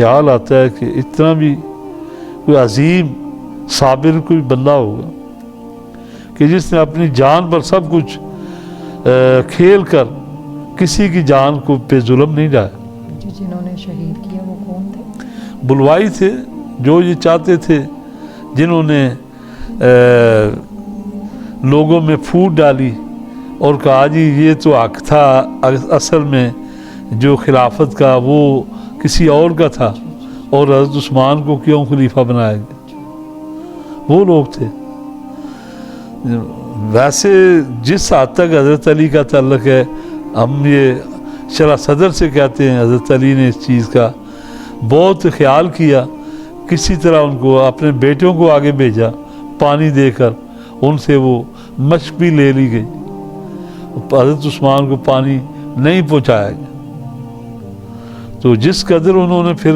ख्याल आता है कि इतना भी कोई अजीम साबिर कोई बंदा होगा कि जिसने अपनी जान पर सब कुछ खेल कर किसी की जान को पे जुल्म नहीं डाला। जिन्होंने शहीद किया वो कौन थे? बुलवाई थे, जो ये चाहते थे, जिन्होंने लोगों में फूट डाली और कहा जी ये तो हक था, असल में जो खिलाफत का वो किसी और का था और हज़रत उस्मान को क्यों खलीफा बनाया गया, वो लोग थे। वैसे जिस हद तक हज़रत अली का ताल्लुक़ है, हम ये शरा सदर से कहते हैं, हज़रत अली ने इस चीज़ का बहुत ख्याल किया, किसी तरह उनको अपने बेटों को आगे भेजा, पानी देकर उनसे वो मशक भी ले ली गई, हज़रत उस्मान को पानी नहीं पहुँचाया गया। तो जिस कदर उन्होंने फिर